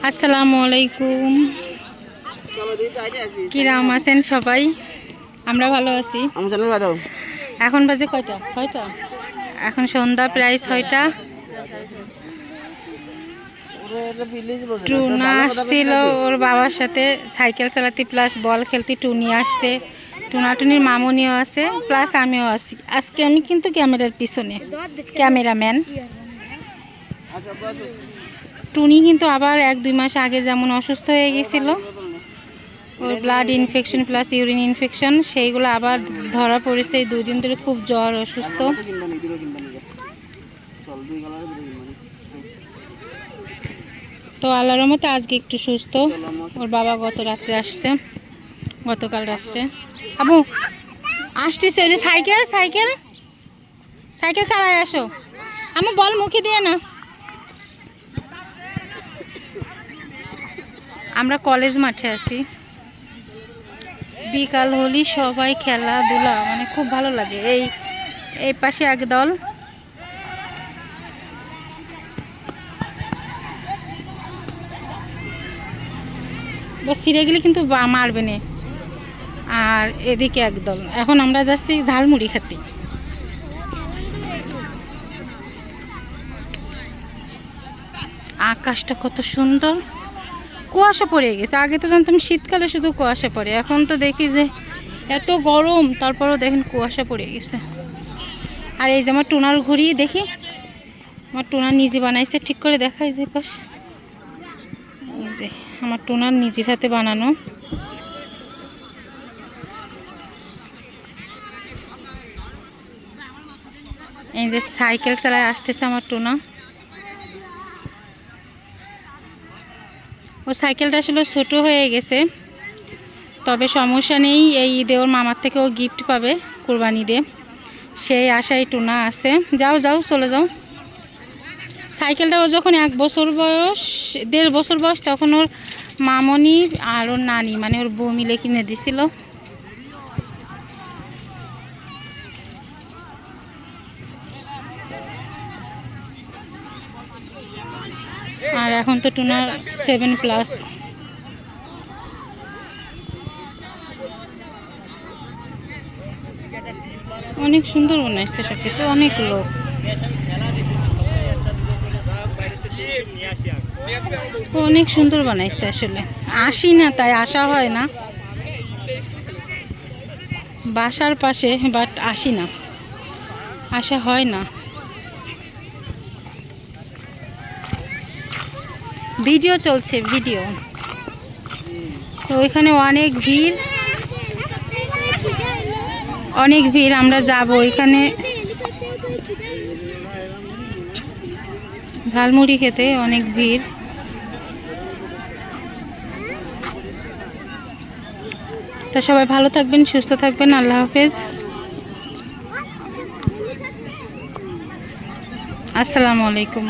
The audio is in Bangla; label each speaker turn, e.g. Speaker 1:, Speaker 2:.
Speaker 1: আসসালামু আলাইকুম। কিরাম আছেন সবাই? আমরা ভালো আছি। এখন বাজে কয়টা? 6টা। এখন সন্ধ্যা প্রায় 6টা। টুনা আসছিল ওর বাবার সাথে সাইকেল চালাতে, প্লাস বল খেলতে। টুনি আসছে, টুনাটুনির মামুনিও আছে, প্লাস আমিও আছি। আজকে আমি কিন্তু ক্যামেরার পিছনে ক্যামেরাম্যান। টুনি কিন্তু আবার 1-2 মাস আগে যেমন অসুস্থ হয়ে গেছিল, ওর blood infection plus urine infection, সেইগুলো আবার ধরা পড়েছে। 2 দিন ধরে খুব জ্বর, অসুস্থ। তো আল্লাহর রহমতে আজকে একটু সুস্থ। ওর বাবা গত রাত্রে আসছে, গতকাল রাত্রে। আবু আসতেছে, যে সাইকেল সাইকেল সাইকেল চালায় আসো। আমি বল মুখে দিয়ে না। আমরা কলেজ মাঠে আছি। বিকাল হলি সবাই খেলাধুলা, মানে খুব ভালো লাগে। এই পাশে এক দল, বস ছিঁড়ে গেলে কিন্তু মারবে না। আর এদিকে একদল। এখন আমরা যাচ্ছি ঝালমুড়ি খেতে। আকাশটা কত সুন্দর, কুয়াশা পড়ে গেছে। আগে তো জানতাম শীতকালে শুধু কুয়াশা পড়ে, এখন তো দেখি যে এত গরম, তারপরেও দেখেন কুয়াশা পড়ে গেছে। আর এই যে আমার টুনার ঘুরি, দেখি আমার টুনা নিজে বানাইছে, ঠিক করে দেখাই যে পাশ। এই যে আমার টুনার নিজের হাতে বানানো। এই যে সাইকেল চালায় আসতেছে আমার টুনা। ও সাইকেলটা আসলে ছোট হয়ে গেছে, তবে সমস্যা নেই। এই ঈদে ওর মামার থেকে ও গিফট পাবে কুরবানি দিয়ে, সেই আশায় টুনা আছে। যাও যাও চলে যাও। সাইকেলটা ও যখন 1 বছর বয়স, 1.5 বছর বয়স, তখন ওর মামনি আর ওর নানি, মানে ওর বউ মিলে কিনে দিছিল। আর এখন তো টুনার 7+। অনেক সুন্দর বানাইছে সব কিছু, অনেক লোক। অনেক সুন্দর বানাইছে আসলে। আসি না, তাই আসা হয় না। বাসার পাশে, বাট আসি না, আসা হয় না। ভিডিও চলছে, ভিডিও। তো ওইখানে অনেক ভিড়, অনেক ভিড়। আমরা যাব ওইখানে ঝালমুড়ি খেতে, অনেক ভিড়। তো সবাই ভালো থাকবেন, সুস্থ থাকবেন। আল্লাহ হাফেজ, আসসালামু আলাইকুম।